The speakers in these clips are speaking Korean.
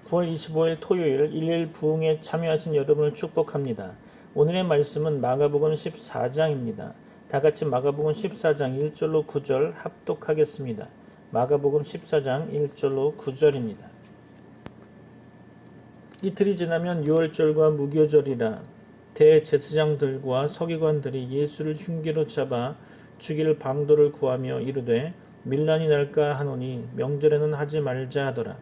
9월 25일 토요일 일일 부흥에 참여하신 여러분을 축복합니다. 오늘의 말씀은 마가복음 14장입니다. 다 같이 마가복음 14장 1절로 9절 합독하겠습니다. 마가복음 14장 1절로 9절입니다. 이틀이 지나면 유월절과 무교절이라 대제사장들과 서기관들이 예수를 흉기로 잡아 죽일 방도를 구하며 이르되 밀란이 날까 하노니 명절에는 하지 말자 하더라.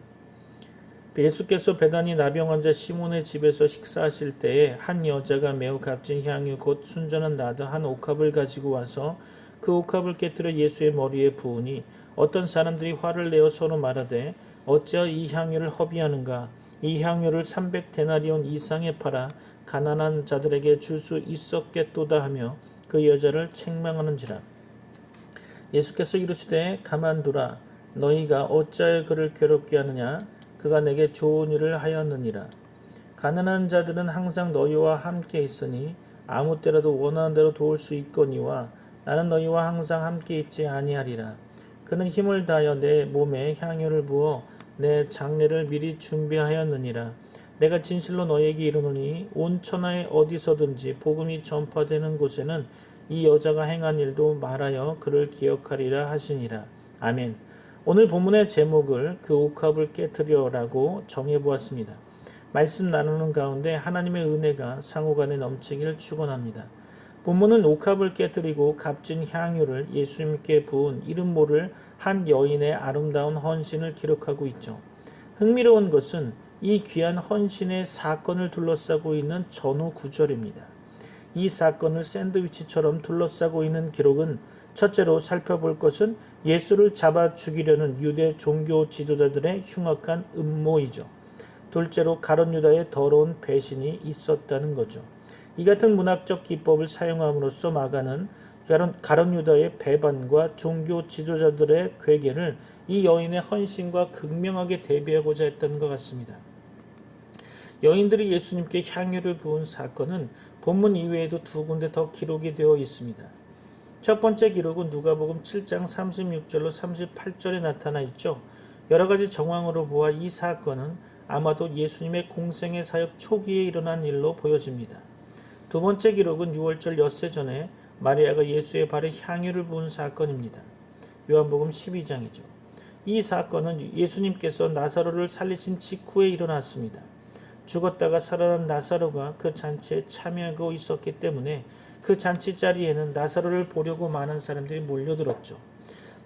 예수께서 베다니 나병 환자 시몬의 집에서 식사하실 때에 한 여자가 매우 값진 향유 곧 순전한 나드 한 옥합을 가지고 와서 그 옥합을 깨뜨려 예수의 머리에 부으니 어떤 사람들이 화를 내어 서로 말하되 어찌하여 이 향유를 허비하는가. 이 향유를 300데나리온 이상에 팔아 가난한 자들에게 줄 수 있었겠도다 하며 그 여자를 책망하는지라. 예수께서 이르시되 가만두라. 너희가 어찌하여 그를 괴롭게 하느냐. 그가 내게 좋은 일을 하였느니라. 가난한 자들은 항상 너희와 함께 있으니 아무 때라도 원하는 대로 도울 수 있거니와 나는 너희와 항상 함께 있지 아니하리라. 그는 힘을 다하여 내 몸에 향유를 부어 내 장례를 미리 준비하였느니라. 내가 진실로 너희에게 이르노니 온 천하에 어디서든지 복음이 전파되는 곳에는 이 여자가 행한 일도 말하여 그를 기억하리라 하시니라. 아멘. 오늘 본문의 제목을 그 옥합을 깨뜨려라고 정해보았습니다. 말씀 나누는 가운데 하나님의 은혜가 상호간에 넘치길 축원합니다. 본문은 옥합을 깨뜨리고 값진 향유를 예수님께 부은 이름 모를 한 여인의 아름다운 헌신을 기록하고 있죠. 흥미로운 것은 이 귀한 헌신의 사건을 둘러싸고 있는 전후 구절입니다. 이 사건을 샌드위치처럼 둘러싸고 있는 기록은 첫째로 살펴볼 것은 예수를 잡아 죽이려는 유대 종교 지도자들의 흉악한 음모이죠. 둘째로 가룟 유다의 더러운 배신이 있었다는 거죠. 이 같은 문학적 기법을 사용함으로써 마가는 가룟 유다의 배반과 종교 지도자들의 괴계를 이 여인의 헌신과 극명하게 대비하고자 했던 것 같습니다. 여인들이 예수님께 향유를 부은 사건은 본문 이외에도 두 군데 더 기록이 되어 있습니다. 첫 번째 기록은 누가복음 7장 36절로 38절에 나타나 있죠. 여러 가지 정황으로 보아 이 사건은 아마도 예수님의 공생의 사역 초기에 일어난 일로 보여집니다. 두 번째 기록은 6월절 엿새 전에 마리아가 예수의 발에 향유를 부은 사건입니다. 요한복음 12장이죠. 이 사건은 예수님께서 나사로를 살리신 직후에 일어났습니다. 죽었다가 살아난 나사로가 그 잔치에 참여하고 있었기 때문에 그 잔치 자리에는 나사로를 보려고 많은 사람들이 몰려들었죠.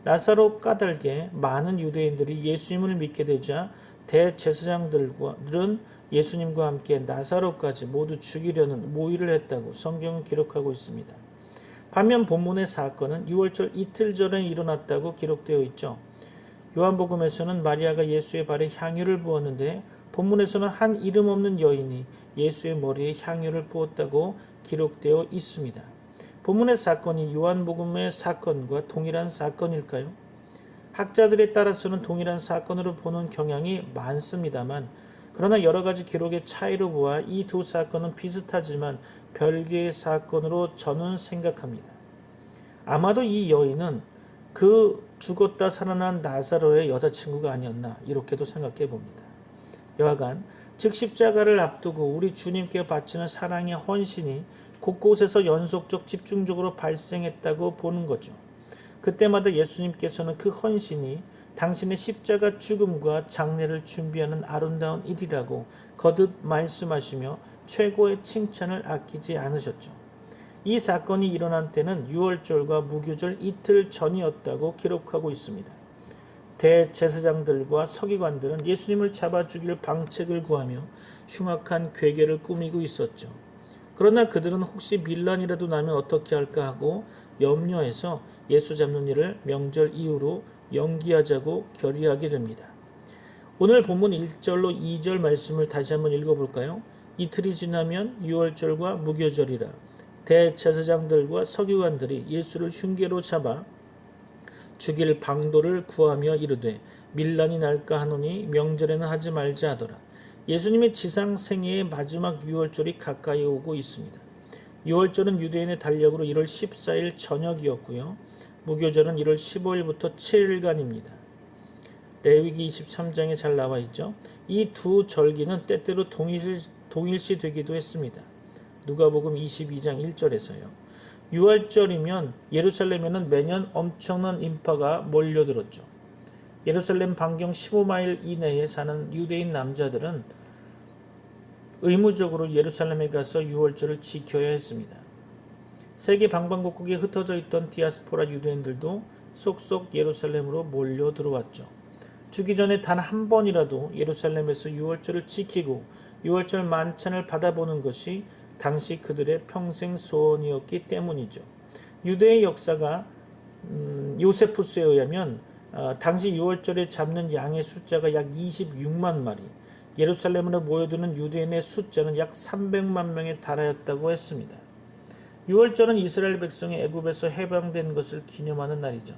나사로 까닭에 많은 유대인들이 예수님을 믿게 되자 대제사장들은 예수님과 함께 나사로까지 모두 죽이려는 모의를 했다고 성경은 기록하고 있습니다. 반면 본문의 사건은 6월절 이틀 전에 일어났다고 기록되어 있죠. 요한복음에서는 마리아가 예수의 발에 향유를 부었는데 본문에서는 한 이름 없는 여인이 예수의 머리에 향유를 부었다고 기록되어 있습니다. 본문의 사건이 요한복음의 사건과 동일한 사건일까요? 학자들에 따라서는 동일한 사건으로 보는 경향이 많습니다만 그러나 여러 가지 기록의 차이로 보아 이 두 사건은 비슷하지만 별개의 사건으로 저는 생각합니다. 아마도 이 여인은 그 죽었다 살아난 나사로의 여자친구가 아니었나 이렇게도 생각해 봅니다. 여하간 즉 십자가를 앞두고 우리 주님께 바치는 사랑의 헌신이 곳곳에서 연속적 집중적으로 발생했다고 보는 거죠. 그때마다 예수님께서는 그 헌신이 당신의 십자가 죽음과 장례를 준비하는 아름다운 일이라고 거듭 말씀하시며 최고의 칭찬을 아끼지 않으셨죠. 이 사건이 일어난 때는 유월절과 무교절 이틀 전이었다고 기록하고 있습니다. 대제사장들과 서기관들은 예수님을 잡아 죽일 방책을 구하며 흉악한 괴계를 꾸미고 있었죠. 그러나 그들은 혹시 밀란이라도 나면 어떻게 할까 하고 염려해서 예수 잡는 일을 명절 이후로 연기하자고 결의하게 됩니다. 오늘 본문 1절로 2절 말씀을 다시 한번 읽어볼까요? 이틀이 지나면 유월절과 무교절이라 대제사장들과 서기관들이 예수를 흉계로 잡아 죽일 방도를 구하며 이르되 밀란이 날까 하노니 명절에는 하지 말자 하더라. 예수님의 지상 생애의 마지막 유월절이 가까이 오고 있습니다. 유월절은 유대인의 달력으로 1월 14일 저녁이었고요. 무교절은 1월 15일부터 7일간입니다. 레위기 23장에 잘 나와 있죠. 이 두 절기는 때때로 동일시 되기도 했습니다. 누가복음 22장 1절에서요. 6월절이면 예루살렘에는 매년 엄청난 인파가 몰려들었죠. 예루살렘 반경 15마일 이내에 사는 유대인 남자들은 의무적으로 예루살렘에 가서 6월절을 지켜야 했습니다. 세계 방방곡곡에 흩어져 있던 디아스포라 유대인들도 속속 예루살렘으로 몰려 들어왔죠. 주기 전에 단 한 번이라도 예루살렘에서 6월절을 지키고 6월절 만찬을 받아보는 것이 당시 그들의 평생 소원이었기 때문이죠. 유대의 역사가 요세푸스에 의하면 당시 6월절에 잡는 양의 숫자가 약 26만 마리, 예루살렘으로 모여드는 유대인의 숫자는 약 300만 명에 달하였다고 했습니다. 6월절은 이스라엘 백성이 애굽에서 해방된 것을 기념하는 날이죠.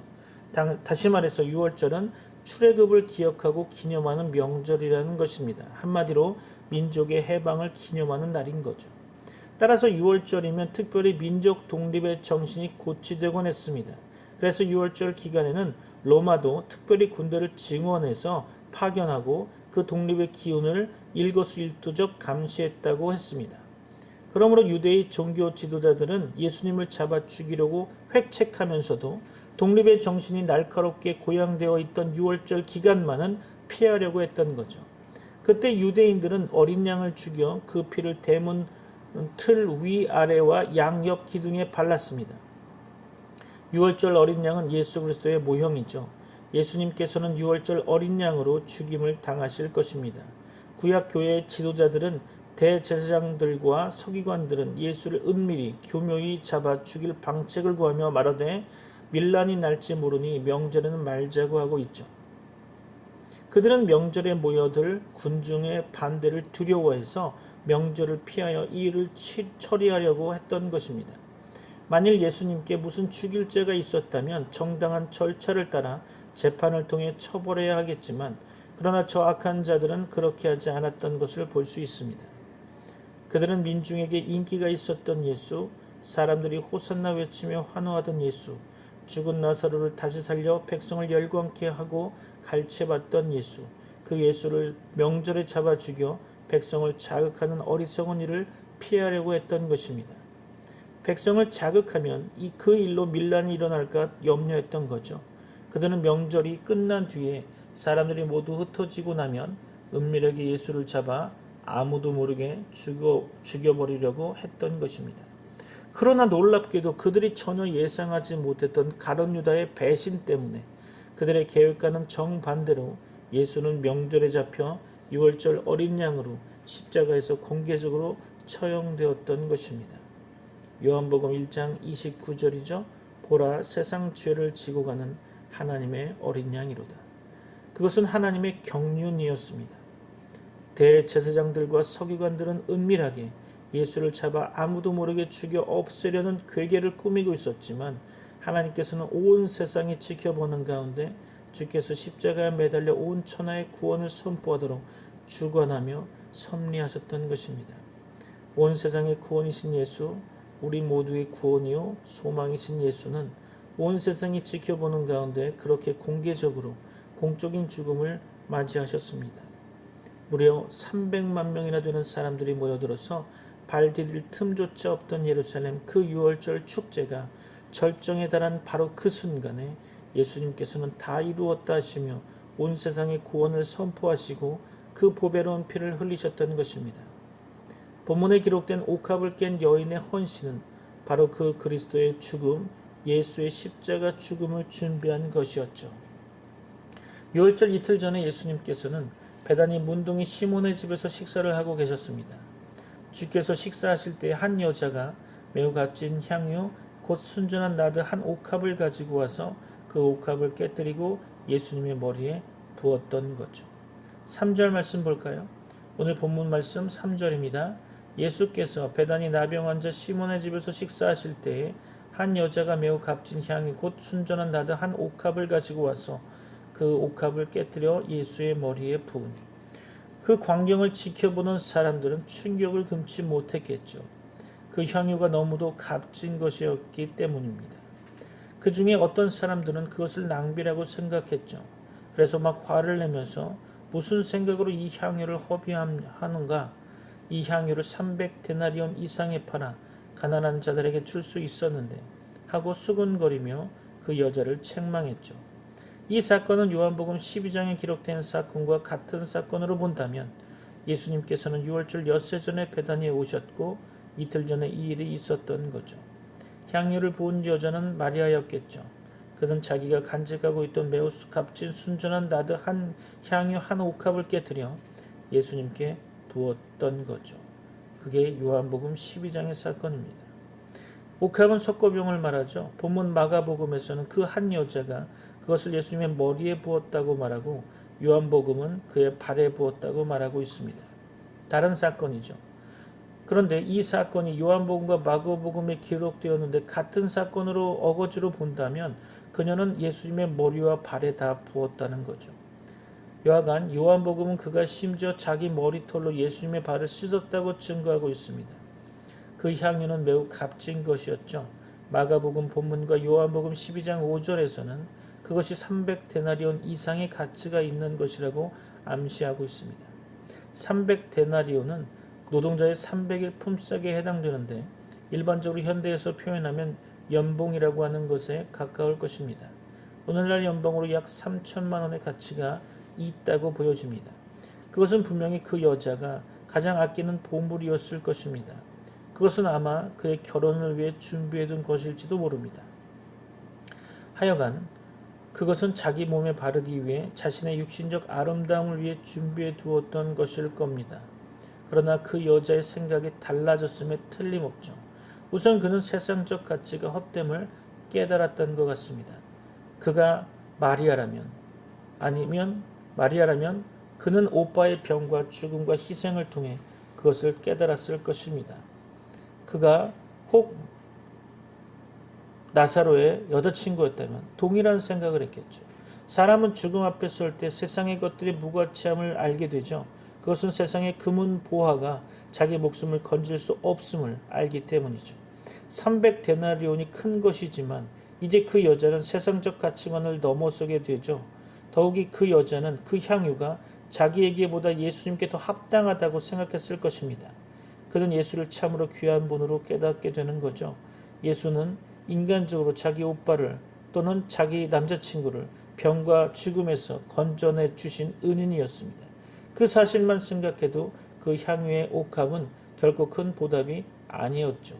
다시 말해서 6월절은 출애굽을 기억하고 기념하는 명절이라는 것입니다. 한마디로 민족의 해방을 기념하는 날인 거죠. 따라서 6월절이면 특별히 민족 독립의 정신이 고취되곤 했습니다. 그래서 6월절 기간에는 로마도 특별히 군대를 증원해서 파견하고 그 독립의 기운을 일거수일투족 감시했다고 했습니다. 그러므로 유대의 종교 지도자들은 예수님을 잡아 죽이려고 획책하면서도 독립의 정신이 날카롭게 고양되어 있던 6월절 기간만은 피하려고 했던 거죠. 그때 유대인들은 어린 양을 죽여 그 피를 대문 틀 위아래와 양옆 기둥에 발랐습니다. 6월절 어린 양은 예수 그리스도의 모형이죠. 예수님께서는 6월절 어린 양으로 죽임을 당하실 것입니다. 구약 교회의 지도자들은 대제사장들과 서기관들은 예수를 은밀히 교묘히 잡아 죽일 방책을 구하며 말하되 밀란이 날지 모르니 명절에는 말자고 하고 있죠. 그들은 명절에 모여들 군중의 반대를 두려워해서 명절을 피하여 이 일을 처리하려고 했던 것입니다. 만일 예수님께 무슨 죽일 죄가 있었다면 정당한 절차를 따라 재판을 통해 처벌해야 하겠지만 그러나 저 악한 자들은 그렇게 하지 않았던 것을 볼 수 있습니다. 그들은 민중에게 인기가 있었던 예수, 사람들이 호산나 외치며 환호하던 예수, 죽은 나사로를 다시 살려 백성을 열광케 하고 갈채받던 예수, 그 예수를 명절에 잡아 죽여 백성을 자극하는 어리석은 일을 피하려고 했던 것입니다. 백성을 자극하면 그 일로 밀란이 일어날까 염려했던 거죠. 그들은 명절이 끝난 뒤에 사람들이 모두 흩어지고 나면 은밀하게 예수를 잡아 아무도 모르게 죽여버리려고 했던 것입니다. 그러나 놀랍게도 그들이 전혀 예상하지 못했던 가룟 유다의 배신 때문에 그들의 계획과는 정반대로 예수는 명절에 잡혀 6월절 어린 양으로 십자가에서 공개적으로 처형되었던 것입니다. 요한복음 1장 29절이죠. 보라 세상 죄를 지고 가는 하나님의 어린 양이로다. 그것은 하나님의 경륜이었습니다. 대제사장들과 서기관들은 은밀하게 예수를 잡아 아무도 모르게 죽여 없애려는 괴계를 꾸미고 있었지만 하나님께서는 온 세상이 지켜보는 가운데 주께서 십자가에 매달려 온 천하의 구원을 선포하도록 주관하며 섭리하셨던 것입니다. 온 세상의 구원이신 예수, 우리 모두의 구원이요 소망이신 예수는 온 세상이 지켜보는 가운데 그렇게 공개적으로 공적인 죽음을 맞이하셨습니다. 무려 300만 명이나 되는 사람들이 모여들어서 발 디딜 틈조차 없던 예루살렘 그 6월절 축제가 절정에 달한 바로 그 순간에 예수님께서는 다 이루었다 하시며 온 세상의 구원을 선포하시고 그 보배로운 피를 흘리셨던 것입니다. 본문에 기록된 옥합을 깬 여인의 헌신은 바로 그 그리스도의 죽음, 예수의 십자가 죽음을 준비한 것이었죠. 6월절 이틀 전에 예수님께서는 베다니 문둥이 시몬의 집에서 식사를 하고 계셨습니다. 주께서 식사하실 때 한 여자가 매우 값진 향유 곧 순전한 나드 한 옥합을 가지고 와서 그 옥합을 깨뜨리고 예수님의 머리에 부었던 거죠. 3절 말씀 볼까요? 오늘 본문 말씀 3절입니다. 예수께서 베다니 나병 환자 시몬의 집에서 식사하실 때에 한 여자가 매우 값진 향유 곧 순전한 나드 한 옥합을 가지고 와서 그 옥합을 깨뜨려 예수의 머리에 부으니 그 광경을 지켜보는 사람들은 충격을 금치 못했겠죠. 그 향유가 너무도 값진 것이었기 때문입니다. 그 중에 어떤 사람들은 그것을 낭비라고 생각했죠. 그래서 막 화를 내면서 무슨 생각으로 이 향유를 허비하는가? 이 향유를 300데나리온 이상에 팔아 가난한 자들에게 줄 수 있었는데 하고 수군거리며 그 여자를 책망했죠. 이 사건은 요한복음 12장에 기록된 사건과 같은 사건으로 본다면 예수님께서는 유월절 엿새 전에 베다니에 오셨고 이틀 전에 이 일이 있었던 거죠. 향유를 부은 여자는 마리아였겠죠. 그는 자기가 간직하고 있던 매우 값진 순전한 나드 향유 한 옥합을 깨뜨려 예수님께 부었던 거죠. 그게 요한복음 12장의 사건입니다. 옥합은 석고병을 말하죠. 본문 마가복음에서는 그 한 여자가 그것을 예수님의 머리에 부었다고 말하고 요한복음은 그의 발에 부었다고 말하고 있습니다. 다른 사건이죠. 그런데 이 사건이 요한복음과 마가복음에 기록되었는데 같은 사건으로 어거지로 본다면 그녀는 예수님의 머리와 발에 다 부었다는 거죠. 여하간 요한복음은 그가 심지어 자기 머리털로 예수님의 발을 씻었다고 증거하고 있습니다. 그 향유는 매우 값진 것이었죠. 마가복음 본문과 요한복음 12장 5절에서는 그것이 300데나리온 이상의 가치가 있는 것이라고 암시하고 있습니다. 300데나리온은 노동자의 300일 품삯에 해당되는데 일반적으로 현대에서 표현하면 연봉이라고 하는 것에 가까울 것입니다. 오늘날 연봉으로 약 3천만 원의 가치가 있다고 보여집니다. 그것은 분명히 그 여자가 가장 아끼는 보물이었을 것입니다. 그것은 아마 그의 결혼을 위해 준비해둔 것일지도 모릅니다. 하여간 그것은 자기 몸에 바르기 위해 자신의 육신적 아름다움을 위해 준비해 두었던 것일 겁니다. 그러나 그 여자의 생각이 달라졌음에 틀림없죠. 우선 그는 세상적 가치가 헛됨을 깨달았던 것 같습니다. 그가 마리아라면 그는 오빠의 병과 죽음과 희생을 통해 그것을 깨달았을 것입니다. 그가 혹 나사로의 여자친구였다면 동일한 생각을 했겠죠. 사람은 죽음 앞에 설 때 세상의 것들이 무가치함을 알게 되죠. 그것은 세상의 금은 보화가 자기 목숨을 건질 수 없음을 알기 때문이죠. 300데나리온이 큰 것이지만 이제 그 여자는 세상적 가치관을 넘어서게 되죠. 더욱이 그 여자는 그 향유가 자기에게보다 예수님께 더 합당하다고 생각했을 것입니다. 그는 예수를 참으로 귀한 분으로 깨닫게 되는 거죠. 예수는 인간적으로 자기 오빠를 또는 자기 남자친구를 병과 죽음에서 건져내 주신 은인이었습니다. 그 사실만 생각해도 그 향유의 옥합은 결코 큰 보답이 아니었죠.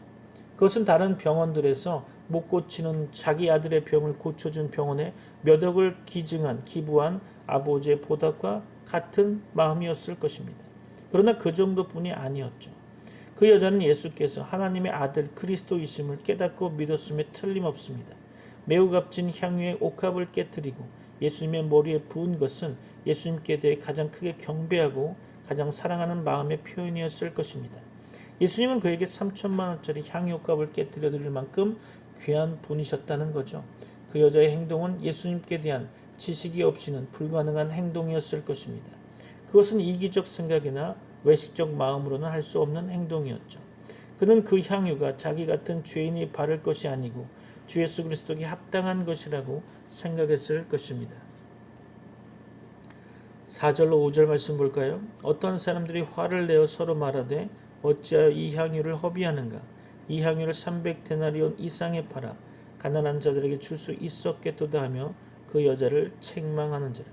그것은 다른 병원들에서 못 고치는 자기 아들의 병을 고쳐준 병원에 몇 억을 기부한 아버지의 보답과 같은 마음이었을 것입니다. 그러나 그 정도뿐이 아니었죠. 그 여자는 예수께서 하나님의 아들 그리스도이심을 깨닫고 믿었음에 틀림없습니다. 매우 값진 향유의 옥합을 깨뜨리고 예수님의 머리에 부은 것은 예수님께 대해 가장 크게 경배하고 가장 사랑하는 마음의 표현이었을 것입니다. 예수님은 그에게 3천만 원짜리 향유 옥합을 깨뜨려 드릴 만큼 귀한 분이셨다는 거죠. 그 여자의 행동은 예수님께 대한 지식이 없이는 불가능한 행동이었을 것입니다. 그것은 이기적 생각이나 외식적 마음으로는 할 수 없는 행동이었죠. 그는 그 향유가 자기 같은 죄인이 바를 것이 아니고 주 예수 그리스도에게 합당한 것이라고 생각했을 것입니다. 4절로 5절 말씀 볼까요? 어떤 사람들이 화를 내어 서로 말하되 어찌하여 이 향유를 허비하는가? 이 향유를 300데나리온 이상에 팔아 가난한 자들에게 줄 수 있었겠도다 하며 그 여자를 책망하는지라.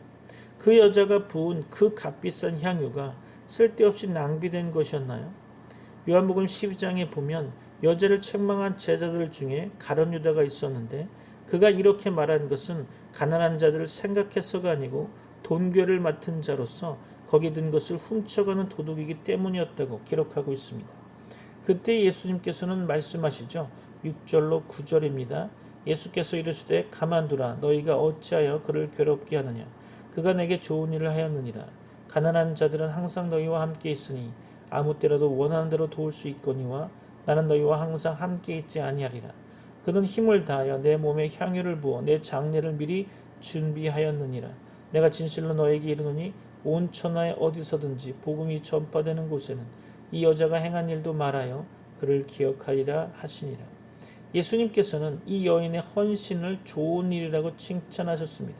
그 여자가 부은 그 값비싼 향유가 쓸데없이 낭비된 것이었나요? 요한복음 12장에 보면 여자를 책망한 제자들 중에 가룟 유다가 있었는데 그가 이렇게 말한 것은 가난한 자들을 생각해서가 아니고 돈괴를 맡은 자로서 거기 든 것을 훔쳐가는 도둑이기 때문이었다고 기록하고 있습니다. 그때 예수님께서는 말씀하시죠. 6절로 9절입니다. 예수께서 이르시되 가만두라 너희가 어찌하여 그를 괴롭게 하느냐 그가 내게 좋은 일을 하였느니라. 가난한 자들은 항상 너희와 함께 있으니 아무 때라도 원하는 대로 도울 수 있거니와 나는 너희와 항상 함께 있지 아니하리라. 그는 힘을 다하여 내 몸에 향유를 부어 내 장례를 미리 준비하였느니라. 내가 진실로 너에게 이르노니 온 천하에 어디서든지 복음이 전파되는 곳에는 이 여자가 행한 일도 말하여 그를 기억하리라 하시니라. 예수님께서는 이 여인의 헌신을 좋은 일이라고 칭찬하셨습니다.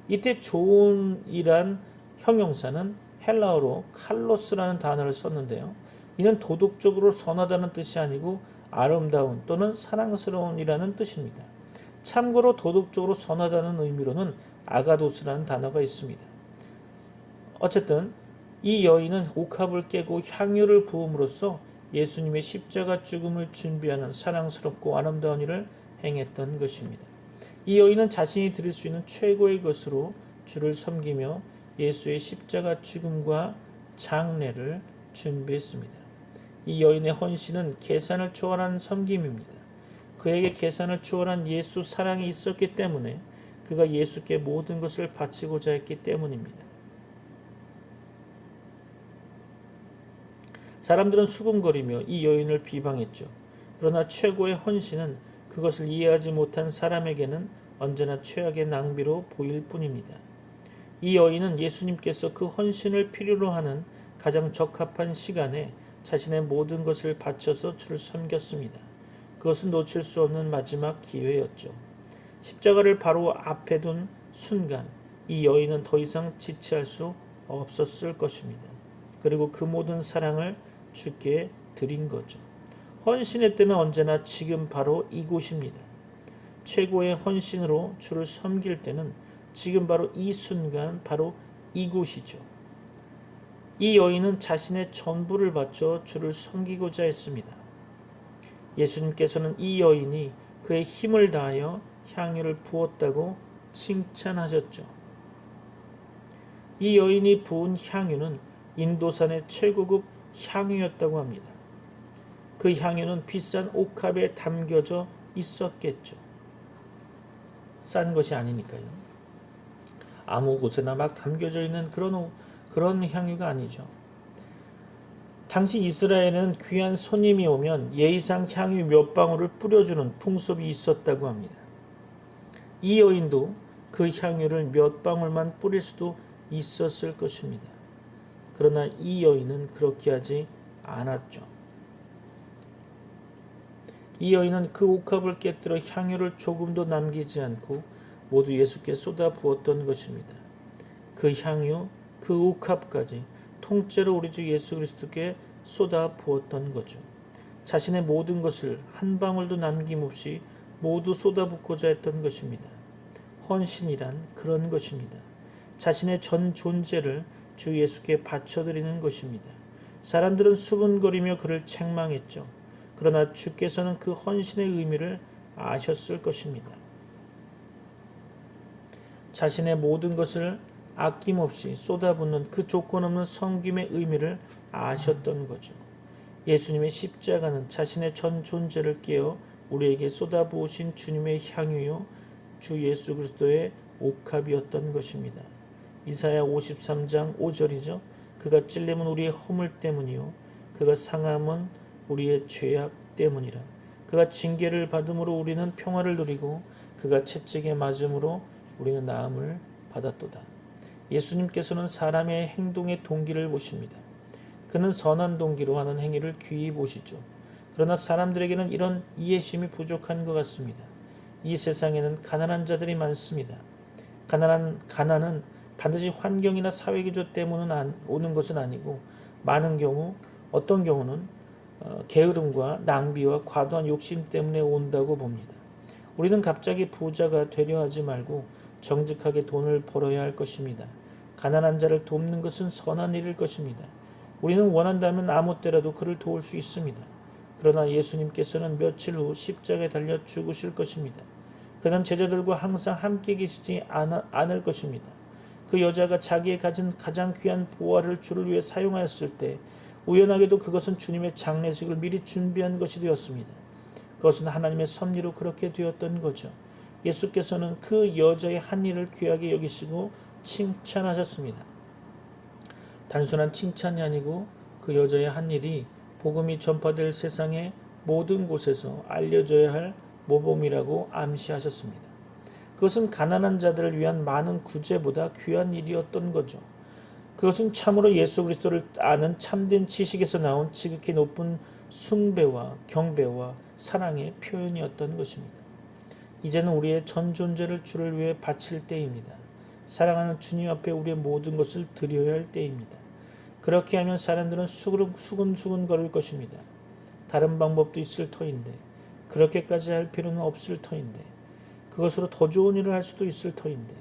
이때 좋은이란 형용사는 헬라어로 칼로스라는 단어를 썼는데요. 이는 도덕적으로 선하다는 뜻이 아니고 아름다운 또는 사랑스러운이라는 뜻입니다. 참고로 도덕적으로 선하다는 의미로는 아가도스라는 단어가 있습니다. 어쨌든 이 여인은 옥합을 깨고 향유를 부음으로써 예수님의 십자가 죽음을 준비하는 사랑스럽고 아름다운 일을 행했던 것입니다. 이 여인은 자신이 드릴 수 있는 최고의 것으로 주를 섬기며 예수의 십자가 죽음과 장례를 준비했습니다. 이 여인의 헌신은 계산을 초월한 섬김입니다. 그에게 계산을 초월한 예수 사랑이 있었기 때문에 그가 예수께 모든 것을 바치고자 했기 때문입니다. 사람들은 수군거리며 이 여인을 비방했죠. 그러나 최고의 헌신은 그것을 이해하지 못한 사람에게는 언제나 최악의 낭비로 보일 뿐입니다. 이 여인은 예수님께서 그 헌신을 필요로 하는 가장 적합한 시간에 자신의 모든 것을 바쳐서 주를 섬겼습니다. 그것은 놓칠 수 없는 마지막 기회였죠. 십자가를 바로 앞에 둔 순간 이 여인은 더 이상 지체할 수 없었을 것입니다. 그리고 그 모든 사랑을 주께 드린 거죠. 헌신의 때는 언제나 지금 바로 이곳입니다. 최고의 헌신으로 주를 섬길 때는 지금 바로 이 순간 바로 이곳이죠. 이 여인은 자신의 전부를 바쳐 주를 섬기고자 했습니다. 예수님께서는 이 여인이 그의 힘을 다하여 향유를 부었다고 칭찬하셨죠. 이 여인이 부은 향유는 인도산의 최고급 향유였다고 합니다. 그 향유는 비싼 옥합에 담겨져 있었겠죠. 싼 것이 아니니까요. 아무 곳에나 막 담겨져 있는 그런 향유가 아니죠. 당시 이스라엘은 귀한 손님이 오면 예의상 향유 몇 방울을 뿌려주는 풍습이 있었다고 합니다. 이 여인도 그 향유를 몇 방울만 뿌릴 수도 있었을 것입니다. 그러나 이 여인은 그렇게 하지 않았죠. 이 여인은 그 옥합을 깨뜨려 향유를 조금도 남기지 않고 모두 예수께 쏟아 부었던 것입니다. 그 향유, 그 옥합까지 통째로 우리 주 예수 그리스도께 쏟아 부었던 거죠. 자신의 모든 것을 한 방울도 남김없이 모두 쏟아붓고자 했던 것입니다. 헌신이란 그런 것입니다. 자신의 전 존재를 주 예수께 바쳐드리는 것입니다. 사람들은 수군거리며 그를 책망했죠. 그러나 주께서는 그 헌신의 의미를 아셨을 것입니다. 자신의 모든 것을 아낌없이 쏟아붓는 그 조건 없는 섬김의 의미를 아셨던 거죠. 예수님의 십자가는 자신의 전 존재를 깨어 우리에게 쏟아부으신 주님의 향유요 주 예수 그리스도의 옥합이었던 것입니다. 이사야 53장 5절이죠. 그가 찔림은 우리의 허물 때문이요 그가 상함은 우리의 죄악 때문이라. 그가 징계를 받음으로 우리는 평화를 누리고 그가 채찍에 맞음으로 우리는 나음을 받았도다. 예수님께서는 사람의 행동의 동기를 보십니다. 그는 선한 동기로 하는 행위를 귀히 보시죠. 그러나 사람들에게는 이런 이해심이 부족한 것 같습니다. 이 세상에는 가난한 자들이 많습니다. 가난은 반드시 환경이나 사회기조 때문에 오는 것은 아니고 많은 경우 어떤 경우는 게으름과 낭비와 과도한 욕심 때문에 온다고 봅니다. 우리는 갑자기 부자가 되려 하지 말고 정직하게 돈을 벌어야 할 것입니다. 가난한 자를 돕는 것은 선한 일일 것입니다. 우리는 원한다면 아무 때라도 그를 도울 수 있습니다. 그러나 예수님께서는 며칠 후 십자가에 달려 죽으실 것입니다. 그는 제자들과 항상 함께 계시지 않을 것입니다. 그 여자가 자기의 가진 가장 귀한 보화를 주를 위해 사용하였을 때 우연하게도 그것은 주님의 장례식을 미리 준비한 것이 되었습니다. 그것은 하나님의 섭리로 그렇게 되었던 거죠. 예수께서는 그 여자의 한 일을 귀하게 여기시고 칭찬하셨습니다. 단순한 칭찬이 아니고 그 여자의 한 일이 복음이 전파될 세상의 모든 곳에서 알려져야 할 모범이라고 암시하셨습니다. 그것은 가난한 자들을 위한 많은 구제보다 귀한 일이었던 거죠. 그것은 참으로 예수 그리스도를 아는 참된 지식에서 나온 지극히 높은 숭배와 경배와 사랑의 표현이었던 것입니다. 이제는 우리의 전 존재를 주를 위해 바칠 때입니다. 사랑하는 주님 앞에 우리의 모든 것을 드려야 할 때입니다. 그렇게 하면 사람들은 수근수근 거릴 것입니다. 다른 방법도 있을 터인데 그렇게까지 할 필요는 없을 터인데 그것으로 더 좋은 일을 할 수도 있을 터인데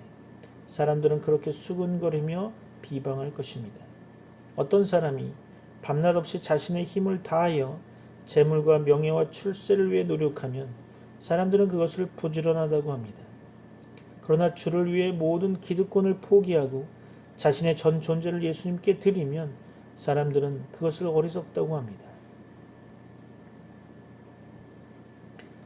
사람들은 그렇게 수근거리며 비방할 것입니다. 어떤 사람이 밤낮 없이 자신의 힘을 다하여 재물과 명예와 출세를 위해 노력하면 사람들은 그것을 부지런하다고 합니다. 그러나 주를 위해 모든 기득권을 포기하고 자신의 전 존재를 예수님께 드리면 사람들은 그것을 어리석다고 합니다.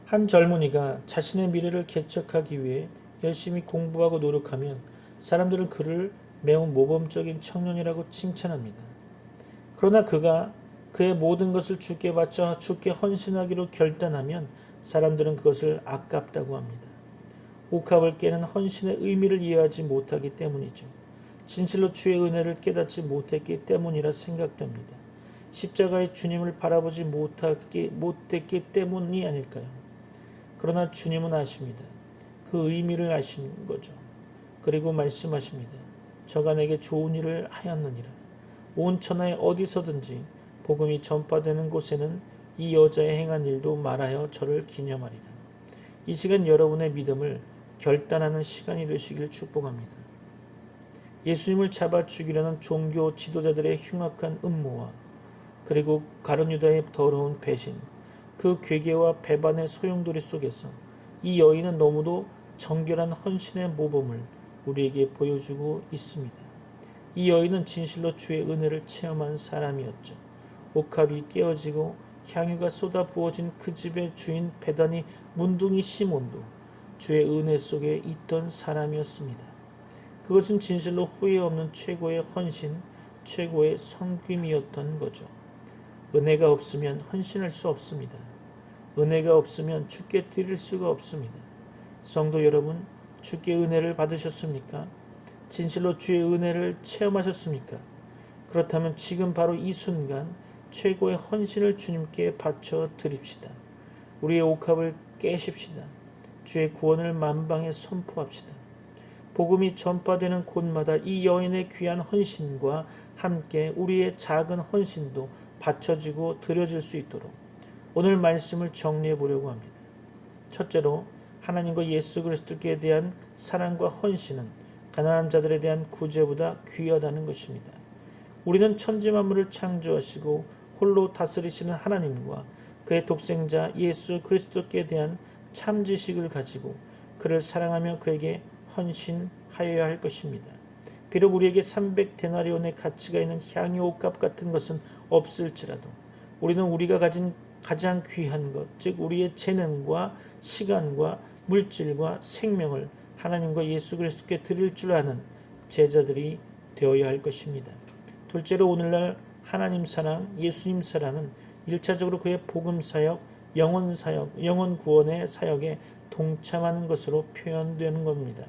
한 젊은이가 자신의 미래를 개척하기 위해 열심히 공부하고 노력하면 사람들은 그를 매우 모범적인 청년이라고 칭찬합니다. 그러나 그가 그의 모든 것을 주께 바쳐 주께 헌신하기로 결단하면 사람들은 그것을 아깝다고 합니다. 옥합을 깨는 헌신의 의미를 이해하지 못하기 때문이죠. 진실로 주의 은혜를 깨닫지 못했기 때문이라 생각됩니다. 십자가의 주님을 바라보지 못했기 때문이 아닐까요? 그러나 주님은 아십니다. 그 의미를 아시는 거죠. 그리고 말씀하십니다. 저가 내게 좋은 일을 하였느니라. 온 천하에 어디서든지 복음이 전파되는 곳에는 이 여자의 행한 일도 말하여 저를 기념하리라. 이 시간 여러분의 믿음을 결단하는 시간이 되시길 축복합니다. 예수님을 잡아 죽이려는 종교 지도자들의 흉악한 음모와 그리고 가룟 유다의 더러운 배신, 그 괴계와 배반의 소용돌이 속에서 이 여인은 너무도 정결한 헌신의 모범을 우리에게 보여주고 있습니다. 이 여인은 진실로 주의 은혜를 체험한 사람이었죠. 옥합이 깨어지고 향유가 쏟아 부어진 그 집의 주인 베다니 문둥이 시몬도 주의 은혜 속에 있던 사람이었습니다. 그것은 진실로 후회 없는 최고의 헌신, 최고의 섬김이었던 거죠. 은혜가 없으면 헌신할 수 없습니다. 은혜가 없으면 주께 드릴 수가 없습니다. 성도 여러분, 주께 은혜를 받으셨습니까? 진실로 주의 은혜를 체험하셨습니까? 그렇다면 지금 바로 이 순간 최고의 헌신을 주님께 바쳐 드립시다. 우리의 옥합을 깨십시다. 주의 구원을 만방에 선포합시다. 복음이 전파되는 곳마다 이 여인의 귀한 헌신과 함께 우리의 작은 헌신도 바쳐지고 드려질 수 있도록 오늘 말씀을 정리해 보려고 합니다. 첫째로 하나님과 예수 그리스도께 대한 사랑과 헌신은 가난한 자들에 대한 구제보다 귀하다는 것입니다. 우리는 천지만물을 창조하시고 홀로 다스리시는 하나님과 그의 독생자 예수 그리스도께 대한 참 지식을 가지고 그를 사랑하며 그에게 헌신하여야 할 것입니다. 비록 우리에게 300데나리온의 가치가 있는 향유 옥합 같은 것은 없을지라도 우리는 우리가 가진 가장 귀한 것, 즉 우리의 재능과 시간과 물질과 생명을 하나님과 예수 그리스도께 드릴 줄 아는 제자들이 되어야 할 것입니다. 둘째로 오늘날 하나님 사랑, 예수님 사랑은 1차적으로 그의 복음 사역, 영혼 사역, 영혼 구원의 사역에 동참하는 것으로 표현되는 겁니다.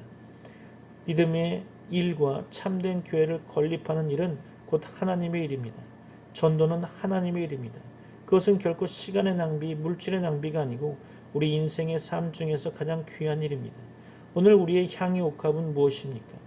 믿음의 일과 참된 교회를 건립하는 일은 곧 하나님의 일입니다. 전도는 하나님의 일입니다. 그것은 결코 시간의 낭비, 물질의 낭비가 아니고 우리 인생의 삶 중에서 가장 귀한 일입니다. 오늘 우리의 향유 옥합은 무엇입니까?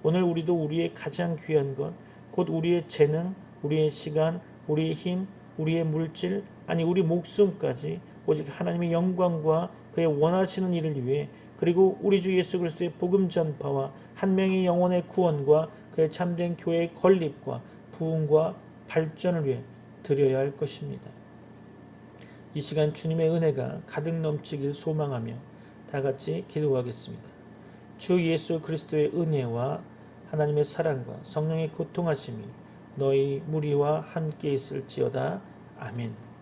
오늘 우리도 우리의 가장 귀한 것, 곧 우리의 재능, 우리의 시간, 우리의 힘, 우리의 물질, 아니 우리 목숨까지 오직 하나님의 영광과 그의 원하시는 일을 위해 그리고 우리 주 예수 그리스도의 복음 전파와 한 명의 영혼의 구원과 그의 참된 교회의 건립과 부흥과 발전을 위해 드려야 할 것입니다. 이 시간 주님의 은혜가 가득 넘치길 소망하며 다 같이 기도하겠습니다. 주 예수 그리스도의 은혜와 하나님의 사랑과 성령의 교통하심이 너희 무리와 함께 있을지어다. 아멘.